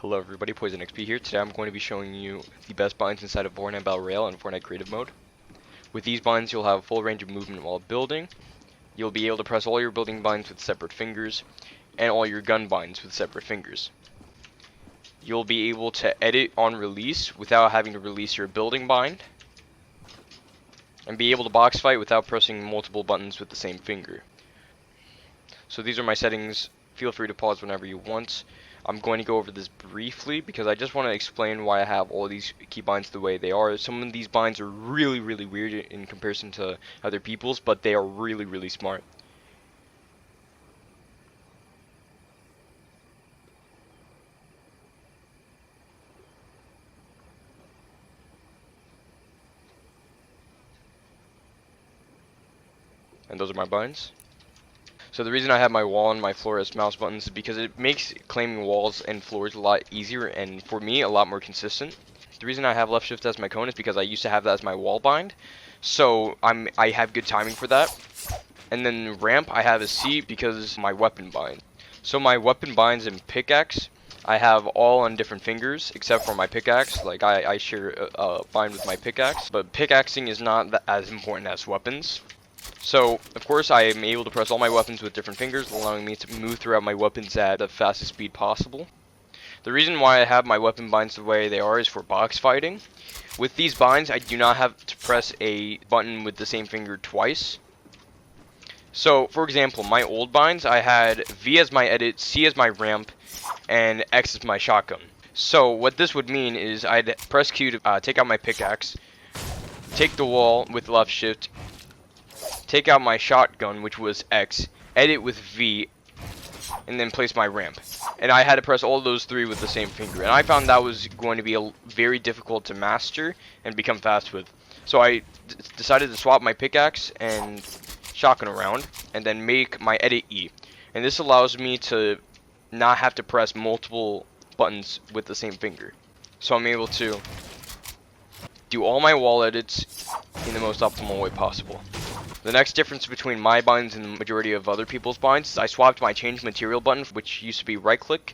Hello everybody, Poison XP here. Today I'm going to be showing you the best binds inside of Fortnite Battle Royale and Fortnite Creative Mode. With these binds you'll have full range of movement while building. You'll be able to press all your building binds with separate fingers, and all your gun binds with separate fingers. You'll be able to edit on release without having to release your building bind, and be able to box fight without pressing multiple buttons with the same finger. So these are my settings. Feel free to pause whenever you want. I'm going to go over this briefly because I just want to explain why I have all these key binds the way they are. Some of these binds are really weird in comparison to other people's, but they are really smart. And those are my binds. So the reason I have my wall and my floor as mouse buttons is because it makes claiming walls and floors a lot easier, and for me a lot more consistent. The reason I have left shift as my cone is because I used to have that as my wall bind, so I have good timing for that. And then ramp I have a C because my weapon bind. So my weapon binds and pickaxe I have all on different fingers except for my pickaxe. Like I share a bind with my pickaxe, but pickaxing is not as important as weapons. So, of course, I am able to press all my weapons with different fingers, allowing me to move throughout my weapons at the fastest speed possible. The reason why I have my weapon binds the way they are is for box fighting. With these binds, I do not have to press a button with the same finger twice. So, for example, my old binds, I had V as my edit, C as my ramp, and X as my shotgun. So, what this would mean is I'd press Q to take out my pickaxe, take the wall with left shift, take out my shotgun, which was X, edit with V, and then place my ramp. And I had to press all those three with the same finger. And I found that was going to be very difficult to master and become fast with. So I decided to swap my pickaxe and shotgun around, and then make my edit E. And this allows me to not have to press multiple buttons with the same finger. So I'm able to do all my wall edits in the most optimal way possible. The next difference between my binds and the majority of other people's binds is I swapped my change material button, which used to be right click,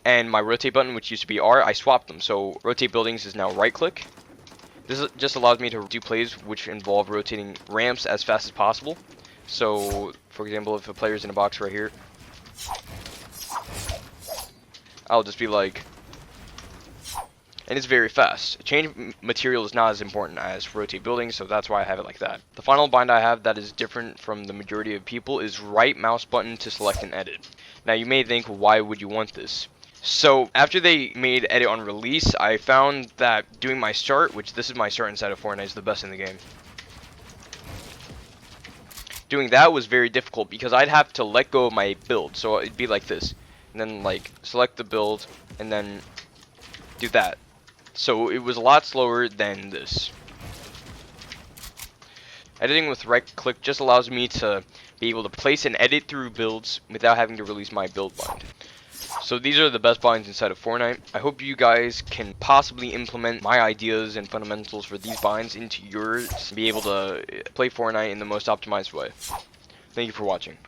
and my rotate button, which used to be R. I swapped them, so rotate buildings is now right click. This just allows me to do plays which involve rotating ramps as fast as possible. So, for example, if a player's in a box right here, I'll just be like, and it's very fast. Change material is not as important as rotate buildings, so that's why I have it like that. The final bind I have that is different from the majority of people is right mouse button to select and edit. Now you may think, why would you want this? So after they made edit on release, I found that doing my start, which this is my start inside of Fortnite, is the best in the game. Doing that was very difficult because I'd have to let go of my build, so it'd be like this, and then like select the build, and then do that. So it was a lot slower than this. Editing with right click just allows me to be able to place and edit through builds without having to release my build bind. So these are the best binds inside of Fortnite. I hope you guys can possibly implement my ideas and fundamentals for these binds into yours and be able to play Fortnite in the most optimized way. Thank you for watching.